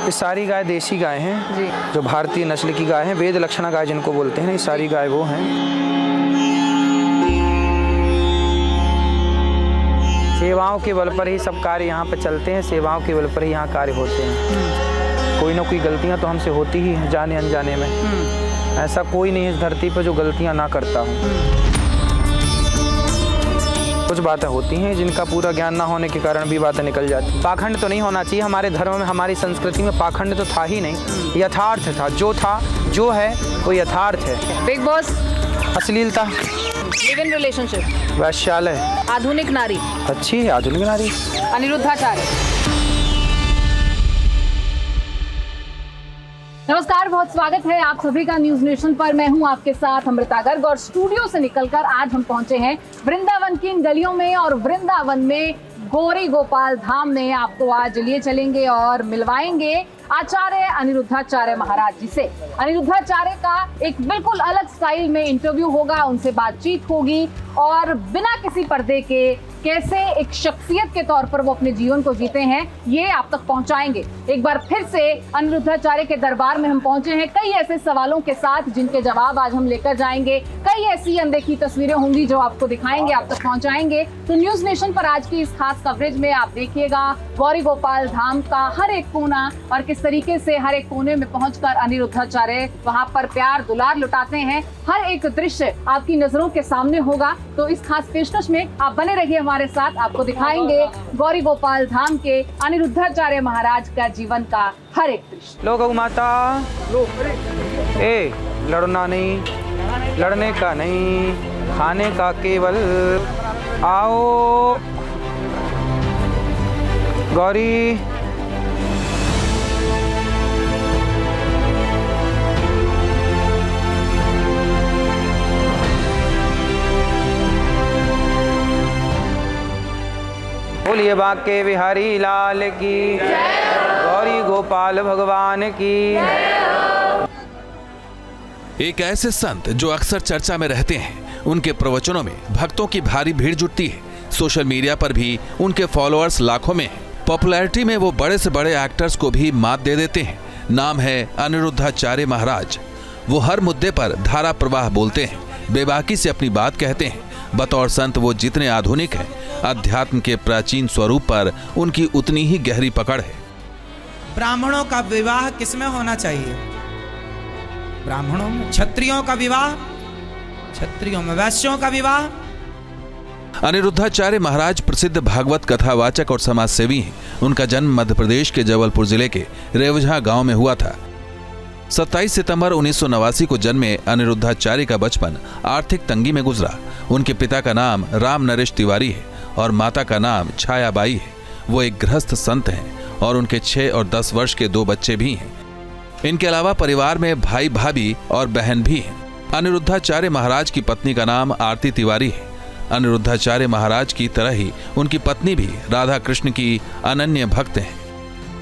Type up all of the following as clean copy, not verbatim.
ये सारी गाय देसी गाय हैं जी। जो भारतीय नस्ल की गाय हैं, वेद लक्षणा गाय जिनको बोलते हैं, ये सारी गाय वो हैं। सेवाओं के बल पर ही सब कार्य यहाँ पर चलते हैं, सेवाओं के बल पर ही यहाँ कार्य होते हैं। कोई ना कोई गलतियाँ तो हमसे होती ही हैं जाने अनजाने में। ऐसा कोई नहीं है इस धरती पर जो गलतियाँ ना करता हूँ। कुछ बातें होती हैं जिनका पूरा ज्ञान ना होने के कारण भी बातें निकल जाती। पाखंड तो नहीं होना चाहिए हमारे धर्म में, हमारी संस्कृति में पाखंड तो था ही नहीं, यथार्थ था, जो है वो यथार्थ है। बिग बॉस, अश्लीलता, लिव इन रिलेशनशिप, वैश्यालय, आधुनिक नारी, अच्छी है आधुनिक नारी, अनिरुद्धाचार्य। नमस्कार, बहुत स्वागत है आप सभी का न्यूज नेशन पर। मैं हूं आपके साथ अमृता गर्ग और स्टूडियो से निकलकर आज हम पहुंचे हैं वृंदावन की इन गलियों में। और वृंदावन में गौरी गोपाल धाम में आपको आज लिए चलेंगे और मिलवाएंगे आचार्य अनिरुद्धाचार्य महाराज जी से। अनिरुद्धाचार्य का एक बिल्कुल अलग स्टाइल में इंटरव्यू होगा, उनसे बातचीत होगी और बिना किसी पर्दे के कैसे एक शख्सियत के तौर पर वो अपने जीवन को जीते हैं ये आप तक पहुंचाएंगे। एक बार फिर से अनिरुद्धाचार्य के दरबार में हम पहुंचे हैं कई ऐसे सवालों के साथ जिनके जवाब आज हम लेकर जाएंगे। कई ऐसी अनदेखी तस्वीरें होंगी जो आपको दिखाएंगे, आप तक पहुंचाएंगे। तो न्यूज नेशन पर आज की इस खास कवरेज में आप देखिएगा गौरी गोपाल धाम का हर एक कोना और किस तरीके से हर एक कोने में पहुंचकर अनिरुद्धाचार्य वहां पर प्यार दुलार लुटाते हैं। हर एक दृश्य आपकी नजरों के सामने होगा। तो इस खास पेशकश में आप बने रहिए हमारे साथ, आपको दिखाएंगे गौरी गोपाल धाम के अनिरुद्धाचार्य महाराज का जीवन का हर एक दृश्य। लो गौ माता, ए लड़ना नहीं, लड़ने का नहीं, खाने का केवल। आओ गौरी, बोलिए बांके बिहारी लाल की, गौरी गोपाल भगवान की। एक ऐसे संत जो अक्सर चर्चा में रहते हैं, उनके प्रवचनों में भक्तों की भारी भीड़ जुटती है। सोशल मीडिया पर भी उनके फॉलोअर्स लाखों में हैं। पॉपुलैरिटी में वो बड़े से बड़े एक्टर्स को भी मात दे देते हैं। नाम है अनिरुद्धाचार्य महाराज। वो हर मुद्दे पर धारा प्रवाह बोलते हैं, बेबाकी से अपनी बात कहते हैं। बतौर संत वो जितने आधुनिक हैं, अध्यात्म के प्राचीन स्वरूप पर उनकी उतनी ही गहरी पकड़ है। ब्राह्मणों का विवाह किसमें होना चाहिए? ब्राह्मणों में। क्षत्रियों का विवाह क्षत्रियों में, वैश्यों का विवाह। अनिरुद्धाचार्य महाराज प्रसिद्ध भागवत कथावाचक और समाजसेवी हैं। उनका जन्म मध्य प्रदेश के जबलपुर जिले के रेवझा गांव में हुआ था। 27 सितंबर 1989 को जन्मे अनिरुद्धाचार्य का बचपन आर्थिक तंगी में गुजरा। उनके पिता का नाम राम नरेश तिवारी है और माता का नाम छायाबाई है। वो एक गृहस्थ संत हैं और उनके 6 और 10 वर्ष के 2 बच्चे भी हैं। इनके अलावा परिवार में भाई भाभी और बहन भी हैं। अनिरुद्धाचार्य महाराज की पत्नी का नाम आरती तिवारी है। अनिरुद्धाचार्य महाराज की तरह ही उनकी पत्नी भी राधा कृष्ण की अनन्य भक्त हैं।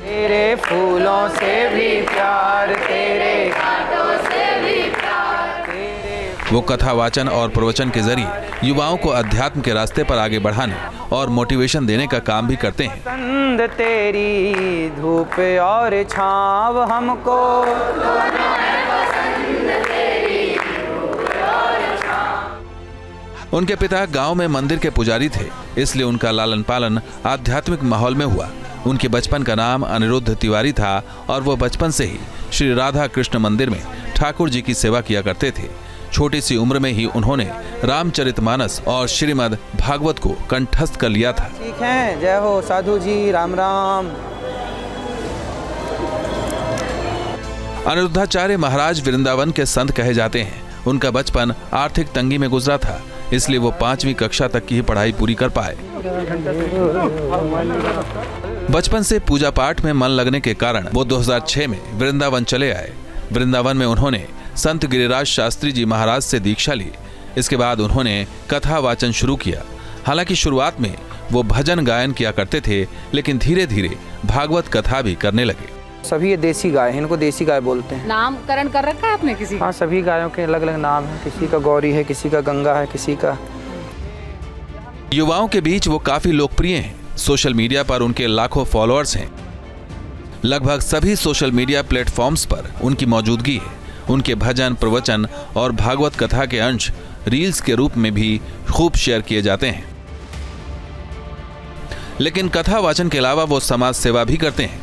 तेरे फूलों से भी प्यार, तेरे घाटों से भी प्यार। वो कथावाचन और प्रवचन के जरिए युवाओं को अध्यात्म के रास्ते पर आगे बढ़ाने और मोटिवेशन देने का काम भी करते हैं। पसंद तेरी धूप और छाँव हमको, उनके पिता गांव में मंदिर के पुजारी थे, इसलिए उनका लालन पालन आध्यात्मिक माहौल में हुआ। उनके बचपन का नाम अनिरुद्ध तिवारी था और वो बचपन से ही श्री राधा कृष्ण मंदिर में ठाकुर जी की सेवा किया करते थे। छोटी सी उम्र में ही उन्होंने रामचरितमानस और श्रीमद् भागवत को कंठस्थ कर लिया था। ठीक है, जय हो साधु जी, राम राम। अनिरुद्धाचार्य महाराज वृंदावन के संत कहे जाते हैं। उनका बचपन आर्थिक तंगी में गुजरा था, इसलिए वो 5वीं कक्षा तक की ही पढ़ाई पूरी कर पाए। बचपन से पूजा पाठ में मन लगने के कारण वो 2006 में वृंदावन चले आए। वृंदावन में उन्होंने संत गिरिराज शास्त्री जी महाराज से दीक्षा ली। इसके बाद उन्होंने कथा वाचन शुरू किया। हालांकि शुरुआत में वो भजन गायन किया करते थे, लेकिन धीरे धीरे भागवत कथा भी करने लगे। सभी ये देसी गाय हैं, इनको देसी गाय बोलते हैं। नामकरण कर रखा है आपने किसी? हाँ, सभी गायों के अलग अलग नाम हैं। किसी का गौरी है, किसी का गंगा है, किसी का। युवाओं के बीच वो काफी लोकप्रिय हैं। सोशल मीडिया पर उनके लाखों फॉलोअर्स हैं। लगभग सभी सोशल मीडिया प्लेटफॉर्म्स पर उनकी मौजूदगी है। उनके भजन, प्रवचन और भागवत कथा के अंश रील्स के रूप में भी खूब शेयर किए जाते हैं। लेकिन कथा वाचन के अलावा वो समाज सेवा भी करते हैं।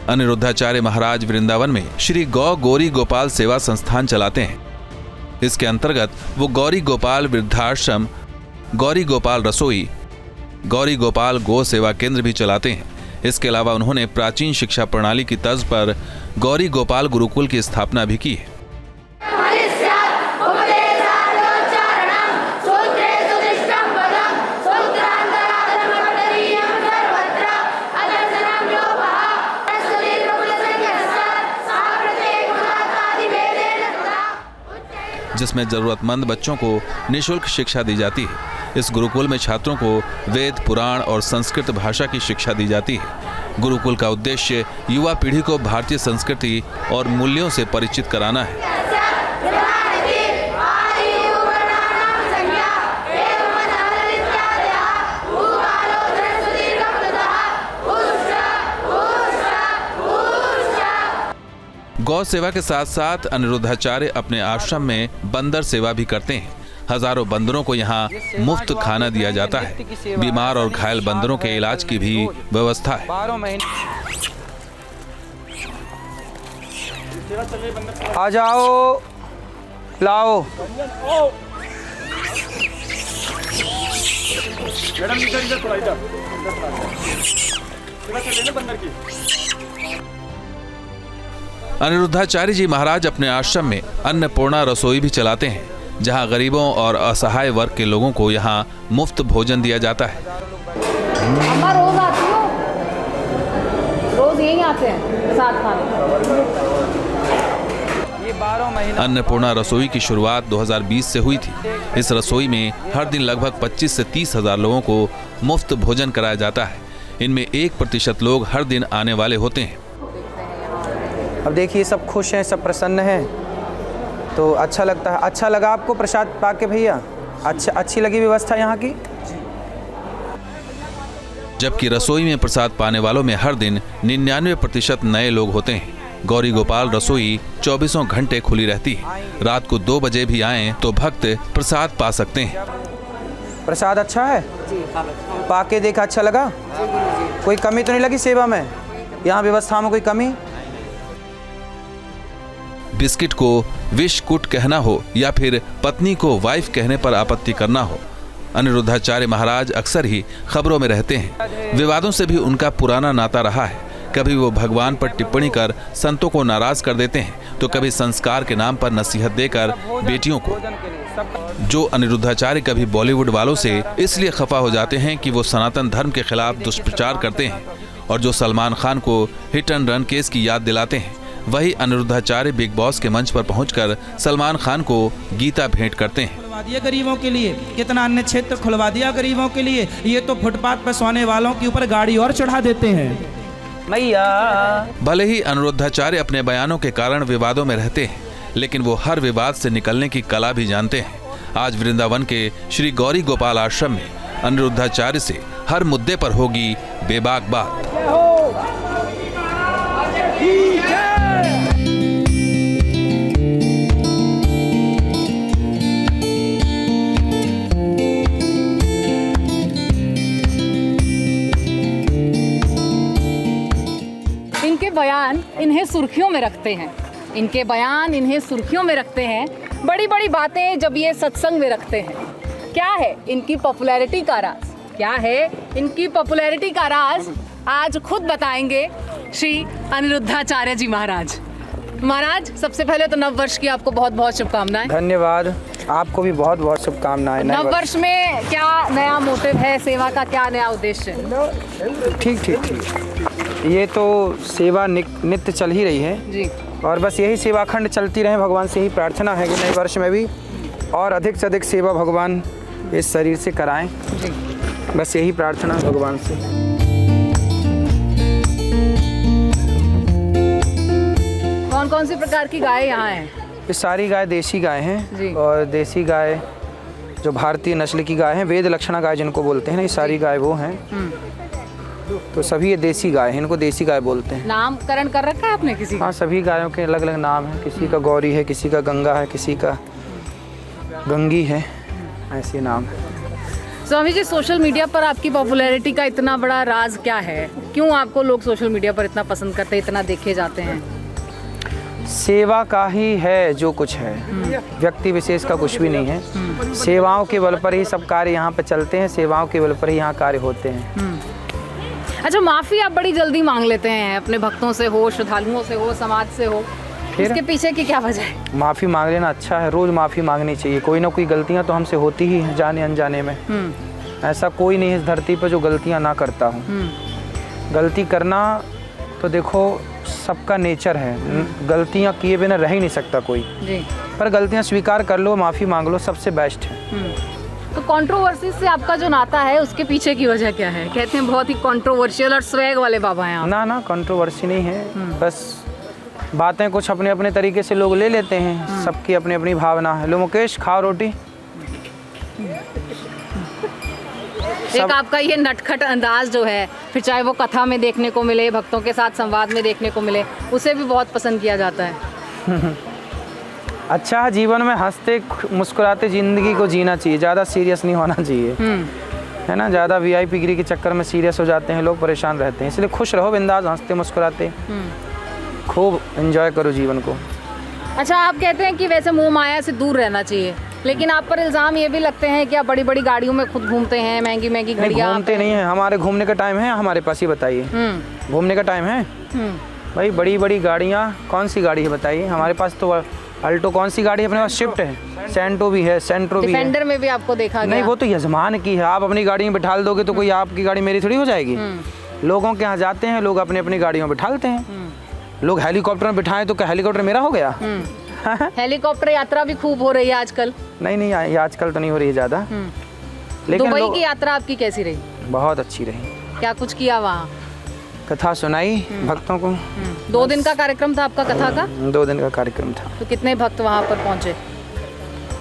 अनिरुद्धाचार्य महाराज वृंदावन में श्री गौरी गोपाल सेवा संस्थान चलाते हैं। इसके अंतर्गत वो गौरी गोपाल वृद्धाश्रम, गौरी गोपाल रसोई, गौरी गोपाल गो सेवा केंद्र भी चलाते हैं। इसके अलावा उन्होंने प्राचीन शिक्षा प्रणाली की तर्ज पर गौरी गोपाल गुरुकुल की स्थापना भी की है। जिसमें जरूरतमंद बच्चों को निःशुल्क शिक्षा दी जाती है। इस गुरुकुल में छात्रों को वेद, पुराण और संस्कृत भाषा की शिक्षा दी जाती है। गुरुकुल का उद्देश्य युवा पीढ़ी को भारतीय संस्कृति और मूल्यों से परिचित कराना है। गौ सेवा के साथ साथ अनिरुद्धाचार्य अपने आश्रम में बंदर सेवा भी करते हैं। हजारों बंदरों को यहाँ मुफ्त खाना दिया जाता है। बीमार और घायल बंदरों के इलाज की भी व्यवस्था है। 12 महीने आ जाओ, लाओ। अनिरुद्धाचार्य जी महाराज अपने आश्रम में अन्नपूर्णा रसोई भी चलाते हैं, जहां गरीबों और असहाय वर्ग के लोगों को यहां मुफ्त भोजन दिया जाता है। अम्मा रोज आती हो? रोज यही आते हैं साथ खाने? ये 12 महीने। अन्नपूर्णा रसोई की शुरुआत 2020 से हुई थी। इस रसोई में हर दिन लगभग 25 से 30 हजार लोगों को मुफ्त भोजन कराया जाता है। इनमें 1% लोग हर दिन आने वाले होते हैं। अब देखिए, सब खुश हैं, सब प्रसन्न हैं, तो अच्छा लगता है। अच्छा लगा आपको प्रसाद पाके भैया? अच्छी लगी व्यवस्था यहाँ की? जबकि रसोई में प्रसाद पाने वालों में हर दिन 99% नए लोग होते हैं। गौरी गोपाल रसोई 24 घंटे खुली रहती है। रात को 2 बजे भी आएं तो भक्त प्रसाद पा सकते हैं। प्रसाद अच्छा है? पाके देखा, अच्छा लगा? कोई कमी तो नहीं लगी सेवा में? यहाँ व्यवस्था में कोई कमी? बिस्किट को विषकुट कहना हो या फिर पत्नी को वाइफ कहने पर आपत्ति करना हो, अनिरुद्धाचार्य महाराज अक्सर ही खबरों में रहते हैं। विवादों से भी उनका पुराना नाता रहा है। कभी वो भगवान पर टिप्पणी कर संतों को नाराज कर देते हैं, तो कभी संस्कार के नाम पर नसीहत देकर बेटियों को। जो अनिरुद्धाचार्य कभी बॉलीवुड वालों से इसलिए खफा हो जाते हैं कि वो सनातन धर्म के खिलाफ दुष्प्रचार करते हैं, और जो सलमान खान को हिट एंड रन केस की याद दिलाते हैं, वही अनिरुद्धाचार्य बिग बॉस के मंच पर पहुंचकर सलमान खान को गीता भेंट करते हैं। खुलवा दिया गरीबों के लिए, कितना अन्य क्षेत्र खुलवा दिया गरीबों के लिए। ये तो फुटपाथ पर सोने वालों के ऊपर गाड़ी और चढ़ा देते हैं। मैया भले ही अनिरुद्धाचार्य अपने बयानों के कारण विवादों में रहते हैं, लेकिन वो हर विवाद से निकलने की कला भी जानते हैं। आज वृंदावन के श्री गौरी गोपाल आश्रम में अनिरुद्धाचार्य से हर मुद्दे पर होगी बेबाक बात। इनके बयान इन्हें सुर्खियों में रखते हैं। इनके बयान इन्हें सुर्खियों में रखते हैं। बड़ी बड़ी बातें जब ये सत्संग में रखते हैं। क्या है इनकी पॉपुलैरिटी का राज? क्या है इनकी पॉपुलैरिटी का राज? आज खुद बताएंगे श्री अनिरुद्धाचार्य जी महाराज। महाराज, सबसे पहले तो नववर्ष की आपको बहुत बहुत शुभकामनाएं। धन्यवाद, आपको भी बहुत बहुत शुभकामनाएं। नववर्ष में क्या नया मोटिव है? सेवा का क्या नया उद्देश्य है? ठीक। ये तो सेवा नित्य चल ही रही है जी, और बस यही सेवा अखंड चलती रहे। भगवान से ही प्रार्थना है कि नए वर्ष में भी और अधिक से अधिक सेवा भगवान इस शरीर से कराएं। जी। बस यही प्रार्थना भगवान से। कौन कौन सी प्रकार की गाय यहाँ हैं? ये सारी गाय देसी गाय जी। हैं, और देसी गाय जो भारतीय नस्ल की गाय हैं, वेद लक्षणा गाय जिनको बोलते हैं ना, ये सारी गाय वो हैं। तो सभी ये देसी गाय हैं, इनको देसी गाय बोलते हैं। नामकरण कर रखा है आपने किसी का? हाँ, सभी गायों के अलग अलग नाम हैं। किसी का गौरी है, किसी का गंगा है, किसी का गंगी है, ऐसे नाम है। स्वामी जी, सोशल मीडिया पर आपकी पॉपुलैरिटी का इतना बड़ा राज क्या है? क्यों आपको लोग सोशल मीडिया पर इतना पसंद करते हैं, इतना देखे जाते हैं? सेवा का ही है जो कुछ है, व्यक्ति विशेष का कुछ भी नहीं है। सेवाओं के बल पर ही सब कार्य यहाँ पे चलते हैं, सेवाओं के बल पर ही यहाँ कार्य होते हैं। अच्छा, माफ़ी आप बड़ी जल्दी मांग लेते हैं, अपने भक्तों से हो, श्रद्धालुओं से हो, समाज से हो, इसके पीछे की क्या वजह है? माफ़ी मांग लेना अच्छा है, रोज़ माफ़ी मांगनी चाहिए। कोई ना कोई गलतियाँ तो हमसे होती ही हैं, जाने अनजाने में। ऐसा कोई नहीं इस धरती पर जो गलतियाँ ना करता हूँ। गलती करना तो देखो सबका नेचर है, गलतियाँ किए बिना रह ही नहीं सकता कोई जी। पर गलतियाँ स्वीकार कर लो, माफ़ी मांग लो, सबसे बेस्ट है। तो कंट्रोवर्सी से आपका जो नाता है उसके पीछे की वजह क्या है? कहते हैं बहुत ही कंट्रोवर्शियल और स्वैग वाले बाबा हैं आप। ना कंट्रोवर्सी नहीं है, बस बातें कुछ अपने अपने तरीके से लोग ले लेते हैं, सबकी अपनी अपनी भावना है। लो मुकेश, खाओ रोटी। एक आपका ये नटखट अंदाज जो है, फिर चाहे वो कथा में देखने को मिले, भक्तों के साथ संवाद में देखने को मिले, उसे भी बहुत पसंद किया जाता है। अच्छा है, जीवन में हंसते मुस्कुराते ज़िंदगी को जीना चाहिए, ज़्यादा सीरियस नहीं होना चाहिए, है ना। ज़्यादा VIP गिरी के चक्कर में सीरियस हो जाते हैं लोग, परेशान रहते हैं। इसलिए खुश रहो, बिंदास, हंसते मुस्कुराते, खूब एंजॉय करो जीवन को। अच्छा, आप कहते हैं कि वैसे मोह माया से दूर रहना चाहिए, लेकिन आप पर इल्ज़ाम ये भी लगते हैं कि आप बड़ी बड़ी गाड़ियों में खुद घूमते हैं, महंगी महंगी घड़ियाँ। घूमते नहीं है, हमारे घूमने का टाइम है हमारे पास, ही बताइए। घूमने का टाइम है भाई, बड़ी बड़ी गाड़ियाँ, कौन सी गाड़ी है बताइए? हमारे पास तो अल्टो, कौन सी गाड़ी है अपने पास? शिफ्ट है, सेंटो भी है, सेंट्रो भी है। डिफेंडर में भी आपको देखा गया। नहीं, वो तो यजमान की है, आप अपनी गाड़ी में बिठा दोगे तो कोई आपकी गाड़ी मेरी थोड़ी हो जाएगी। लोगों के यहाँ जाते हैं लोग, अपनी अपनी गाड़ियों में बिठाते हैं। लोग हेलीकॉप्टर में बिठाएं तो क्या हेलीकॉप्टर मेरा हो गया? हेलीकॉप्टर यात्रा भी खूब हो रही है आजकल। नहीं, ये आजकल तो नहीं हो रही है ज़्यादा, लेकिन दुबई की यात्रा आपकी कैसी रही? बहुत अच्छी रही। क्या कुछ किया वहाँ? कथा सुनाई भक्तों को। 2 दिन का कार्यक्रम था आपका कथा का? 2 दिन का कार्यक्रम था। तो कितने भक्त वहाँ पर पहुँचे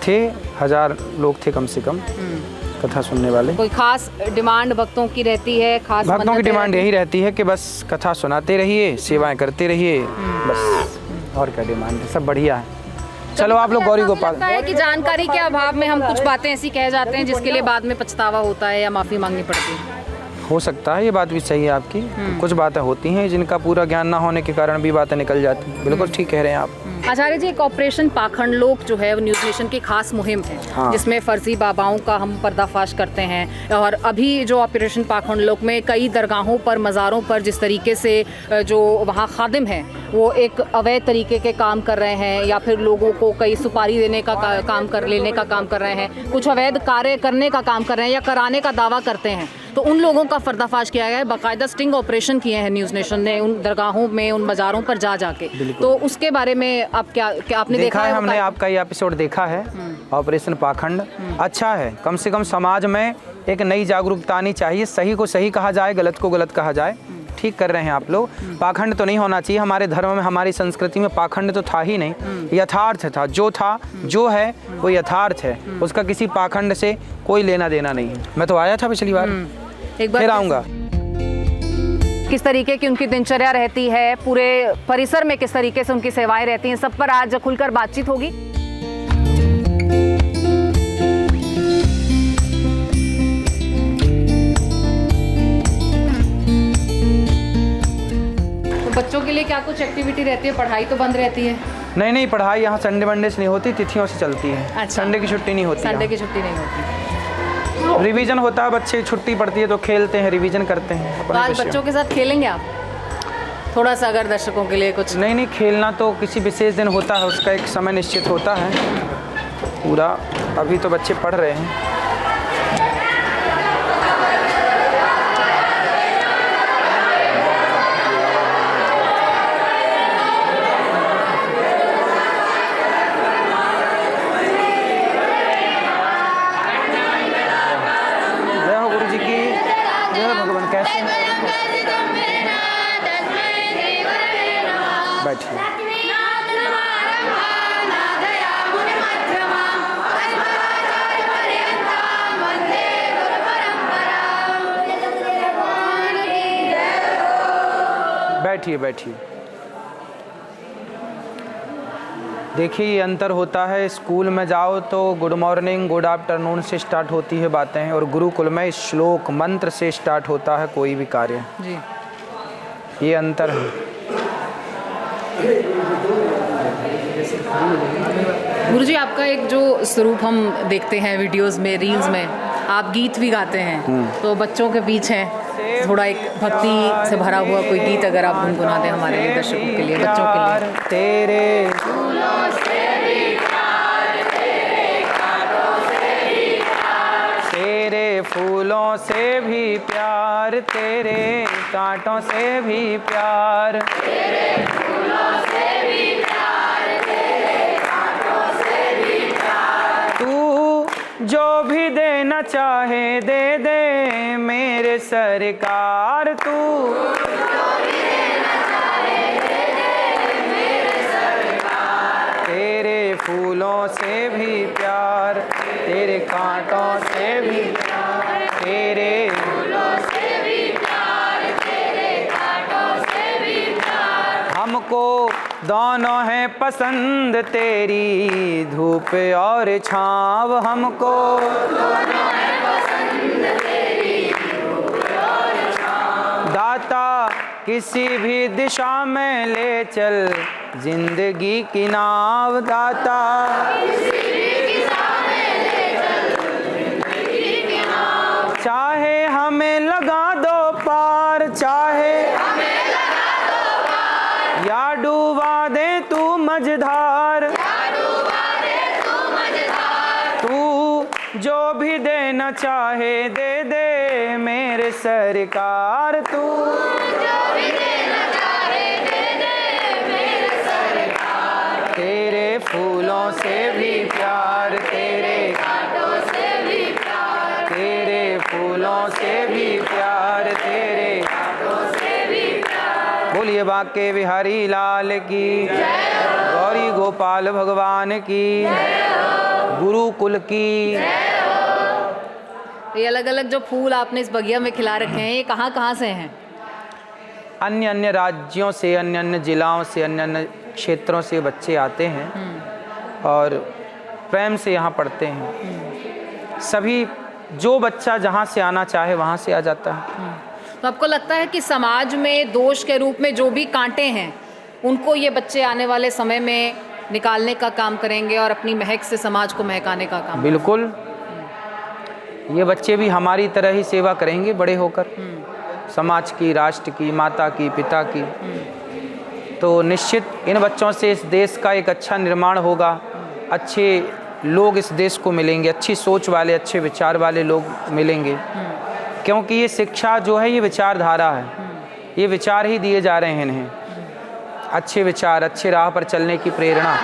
थे? 1000 लोग थे कम से कम कथा सुनने वाले। कोई खास डिमांड भक्तों की रहती है? खास भक्तों की डिमांड यही रहती है कि बस कथा सुनाते रहिए, सेवाएं करते रहिए, बस। और क्या डिमांड है? सब बढ़िया है। चलो आप लोग गौरी गोपाल। लगता है कि जानकारी के अभाव में हम कुछ बातें ऐसी कह जाते हैं जिसके लिए बाद में पछतावा होता है या माफ़ी मांगनी पड़ती है। हो सकता है, ये बात भी सही है आपकी। कुछ बातें होती हैं जिनका पूरा ज्ञान ना होने के कारण भी बातें निकल जाती हैं। बिल्कुल ठीक कह रहे हैं आप। आचार्य जी, एक ऑपरेशन पाखंड लोक जो है वो न्यूज़ नेशन की खास मुहिम है। हाँ। जिसमें फर्जी बाबाओं का हम पर्दाफाश करते हैं। और अभी जो ऑपरेशन पाखंड लोक में कई दरगाहों पर, मज़ारों पर जिस तरीके से जो वहाँ खादिम हैं वो एक अवैध तरीके के काम कर रहे हैं, या फिर लोगों को कई सुपारी देने का काम कर लेने का काम कर रहे हैं, कुछ अवैध कार्य करने का काम कर रहे हैं या कराने का दावा करते हैं, तो उन लोगों का पर्दाफाश किया गया है। बाकायदा स्टिंग ऑपरेशन किए हैं न्यूज़ नेशन ने उन दरगाहों में, उन मज़ारों पर जाके। तो उसके बारे में आप क्या आपने देखा है? हमने आपका ये एपिसोड देखा है, ऑपरेशन पाखंड। अच्छा है, कम से कम समाज में एक नई जागरूकता आनी चाहिए। सही को सही कहा जाए, गलत को गलत कहा जाए। ठीक कर रहे हैं आप लोग। पाखंड तो नहीं होना चाहिए। हमारे धर्म में, हमारी संस्कृति में पाखंड तो था ही नहीं, यथार्थ था। जो था, जो है वो यथार्थ है, उसका किसी पाखंड से कोई लेना देना नहीं है। मैं तो आया था पिछली बार, एक बार फिर आऊँगा। किस तरीके की उनकी दिनचर्या रहती है, पूरे परिसर में किस तरीके से उनकी सेवाएं रहती हैं, सब पर आज खुलकर बातचीत होगी। तो बच्चों के लिए क्या कुछ एक्टिविटी रहती है? पढ़ाई तो बंद रहती है? नहीं, पढ़ाई यहाँ संडे मंडे से नहीं होती, तिथियों से चलती है। अच्छा। संडे की छुट्टी नहीं होती। संडे की छुट्टी नहीं होती। रिवीजन होता है, बच्चे छुट्टी पड़ती है तो खेलते हैं, रिवीजन करते हैं अपने आज विषयों। बच्चों के साथ खेलेंगे आप? थोड़ा सा अगर दर्शकों के लिए कुछ। नहीं, खेलना तो किसी विशेष दिन होता है, उसका एक समय निश्चित होता है पूरा। अभी तो बच्चे पढ़ रहे हैं। जय हो गुरु जी की, जय हो भगवान। कैसे बैठिए। बैठिए बैठिए। देखिए ये अंतर होता है, स्कूल में जाओ तो गुड मॉर्निंग गुड आफ्टरनून से स्टार्ट होती है बातें, और गुरुकुल में श्लोक मंत्र से स्टार्ट होता है कोई भी कार्य जी। ये अंतर है। गुरुजी, आपका एक जो स्वरूप हम देखते हैं वीडियोस में, रील्स में, आप गीत भी गाते हैं, तो बच्चों के बीच हैं, थोड़ा एक भक्ति से भरा हुआ कोई गीत अगर आप गुनगुना दें हमारे लिए, दर्शकों के लिए, बच्चों के लिए। तेरे फूलों से भी प्यार, तेरे कांटों से भी प्यार, तेरे फूलों से भी प्यार, तेरे कांटों से भी प्यार। तू जो भी देना चाहे दे दे मेरे सरकार, तू जो भी देना चाहे दे दे मेरे सरकार। तेरे फूलों से भी प्यार, तेरे कांटों से भी प्यार, तेरे फूलों से भी प्यार, तेरे कांटों से भी प्यार। हमको दोनों है पसंद तेरी धूप और छाँव, हमको दोनों है पसंद तेरी धूप और छाँव। दाता किसी भी दिशा में ले चल जिंदगी की नाव, दाता चाहे हमें लगा दो पार, चाहे हमें लगा दो पार, या डूबा दे तू मझधार, या डूबा दे तू मझधार। तू जो भी देना चाहे दे दे मेरे सरकार, तू जो भी देना चाहे दे दे मेरे सरकार। तेरे फूलों से भी प्यार, तेरे कांटों से भी प्यार, तेरे फूलों से भी प्यार, तेरे कांटों से भी प्यार। बोलिए बांके बिहारी लाल की जय, गौरी गोपाल भगवान की जय, गुरुकुल की जय। ये अलग अलग जो फूल आपने इस बगिया में खिला रखे हैं, ये कहाँ कहाँ से हैं? अन्य अन्य राज्यों से, अन्य अन्य जिलाओं से, अन्य अन्य क्षेत्रों से बच्चे आते हैं और प्रेम से यहाँ पढ़ते हैं। सभी जो बच्चा जहाँ से आना चाहे वहाँ से आ जाता है। तो आपको लगता है कि समाज में दोष के रूप में जो भी कांटे हैं उनको ये बच्चे आने वाले समय में निकालने का काम करेंगे और अपनी महक से समाज को महकाने का काम? बिल्कुल, ये बच्चे भी हमारी तरह ही सेवा करेंगे बड़े होकर, समाज की, राष्ट्र की, माता की, पिता की। तो निश्चित इन बच्चों से इस देश का एक अच्छा निर्माण होगा, अच्छे लोग इस देश को मिलेंगे, अच्छी सोच वाले, अच्छे विचार वाले लोग मिलेंगे। क्योंकि ये शिक्षा जो है ये विचारधारा है, ये विचार ही दिए जा रहे हैं इन्हें, अच्छे विचार, अच्छे राह पर चलने की प्रेरणा।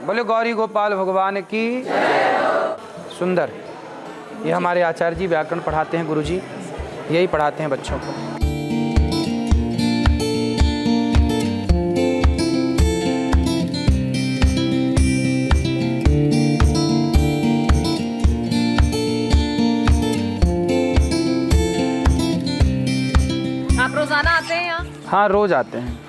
बोले गौरी गोपाल भगवान की सुंदर। ये हमारे आचार्य जी व्याकरण पढ़ाते हैं, गुरुजी यही पढ़ाते हैं बच्चों को। आप रोजाना आते हैं यहाँ? हाँ, रोज आते हैं।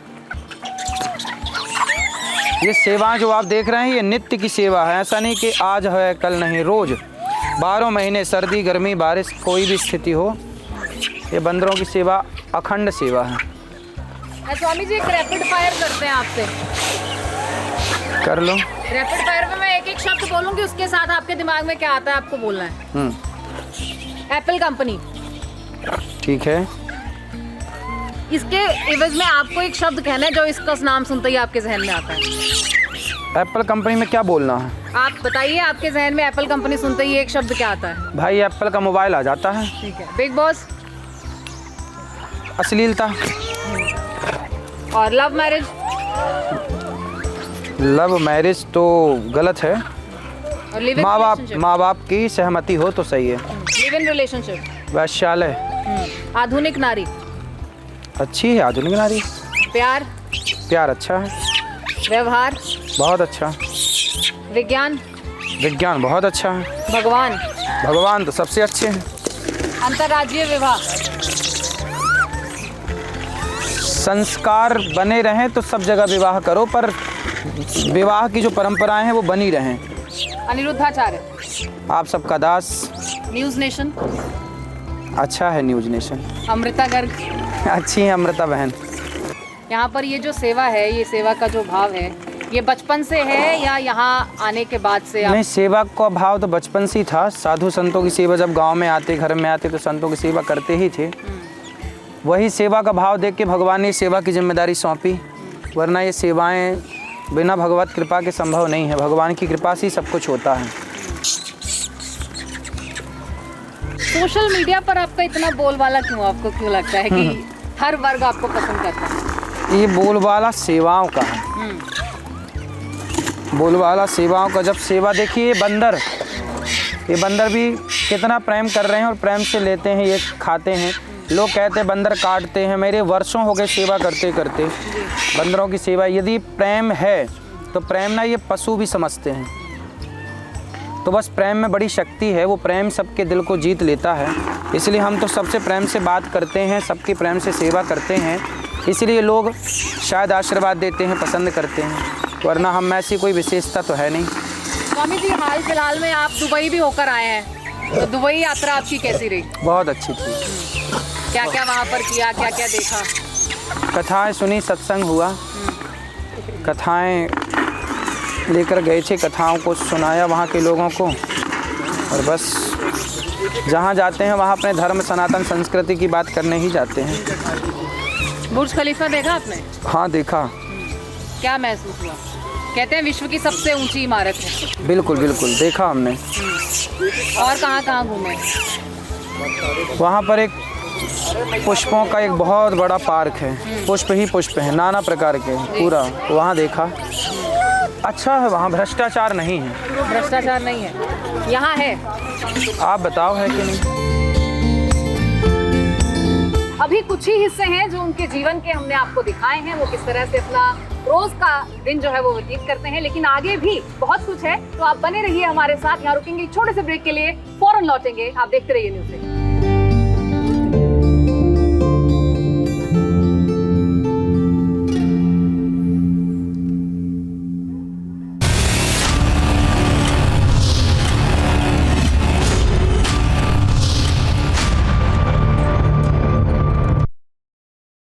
ये सेवा जो आप देख रहे हैं ये नित्य की सेवा है, ऐसा नहीं कि आज है कल नहीं, रोज 12 महीने, सर्दी गर्मी बारिश कोई भी स्थिति हो, ये बंदरों की सेवा अखंड सेवा है। स्वामी जी, एक रैपिड फायर करते हैं आपसे। कर लो। रैपिड फायर में मैं एक एक शब्द बोलूंगी, उसके साथ आपके दिमाग में क्या आता है आपको बोलना है। Apple company. ठीक है। इसके एवज में आपको एक शब्द कहना है जो इसका नाम सुनते ही आपके जहन में आता है। एप्पल कंपनी में क्या बोलना है? आप बताइए, आपके जहन में एप्पल कंपनी सुनते ही एक शब्द क्या आता है? भाई एप्पल का मोबाइल आ जाता है। ठीक है। Big boss. अश्लीलता। और लव मैरिज। लव मैरिज तो गलत है। और लिव इन माँ बाप की सहमति हो तो सही है। Live in relationship. वैश्यालय आधुनिक नारी। अच्छी है आधुनिक नारी। प्यार अच्छा है। व्यवहार बहुत अच्छा। विज्ञान बहुत अच्छा है। भगवान तो सबसे अच्छे हैं। अंतर्राज्यीय विवाह। संस्कार बने रहें तो सब जगह विवाह करो, पर विवाह की जो परंपराएं हैं वो बनी रहें। अनिरुद्धाचार्य। आप सबका दास। News nation. अच्छा है न्यूज नेशन। अमृता गर्ग। अच्छी है अमृता बहन। यहाँ पर ये जो सेवा है, ये सेवा का जो भाव है, ये बचपन से है या यहाँ आने के बाद से नहीं, सेवा का भाव तो बचपन से ही था। साधु संतों की सेवा जब गांव में आते, घर में आते तो संतों की सेवा करते ही थे। वही सेवा का भाव देख के भगवान ने सेवा की जिम्मेदारी सौंपी, वरना ये सेवाएं बिना भगवत कृपा के संभव नहीं है। भगवान की कृपा से ही सब कुछ होता है। सोशल मीडिया पर आपका इतना बोलबाला क्यों? आपको क्यों लगता है कि हर वर्ग आपको पसंद करता है? ये बोलबाला सेवाओं का है। बोलबाला सेवाओं का। जब सेवा देखिए, ये बंदर भी कितना प्रेम कर रहे हैं और प्रेम से लेते हैं, ये खाते हैं। लोग कहते हैं बंदर काटते हैं। मेरे वर्षों हो गए सेवा करते करते बंदरों की सेवा। यदि प्रेम है तो प्रेम ना ये पशु भी समझते हैं। तो बस प्रेम में बड़ी शक्ति है। वो प्रेम सबके दिल को जीत लेता है। इसलिए हम तो सबसे प्रेम से बात करते हैं, सबकी प्रेम से सेवा करते हैं। इसलिए लोग शायद आशीर्वाद देते हैं, पसंद करते हैं, वरना हम में ऐसी कोई विशेषता तो है नहीं। स्वामी जी, हाल फिलहाल में आप दुबई भी होकर आए हैं, तो दुबई यात्रा आपकी कैसी रही? बहुत अच्छी थी। क्या क्या वहाँ पर किया, क्या क्या देखा? कथाएं सुनी, सत्संग हुआ, कथाएं लेकर गए थे, कथाओं को सुनाया वहाँ के लोगों को। और बस जहाँ जाते हैं वहाँ अपने धर्म सनातन संस्कृति की बात करने ही जाते हैं। बुर्ज खलीफा देखा आपने? हाँ देखा। क्या महसूस हुआ? कहते हैं विश्व की सबसे ऊंची इमारत है। बिल्कुल बिल्कुल देखा हमने। और कहाँ घूमे? वहाँ पर एक पुष्पों का एक बहुत बड़ा पार्क है। पुष्प ही पुष्प हैं, नाना प्रकार के, पूरा वहाँ देखा। अच्छा है वहाँ, भ्रष्टाचार नहीं है। भ्रष्टाचार नहीं है, यहाँ है। आप बताओ है कि नहीं? अभी कुछ ही हिस्से हैं जो उनके जीवन के हमने आपको दिखाए हैं, वो किस तरह से अपना रोज का दिन जो है वो व्यतीत करते हैं। लेकिन आगे भी बहुत कुछ है, तो आप बने रहिए हमारे साथ। यहाँ रुकेंगे छोटे से ब्रेक के लिए, फौरन लौटेंगे। आप देखते रहिए न्यूज़।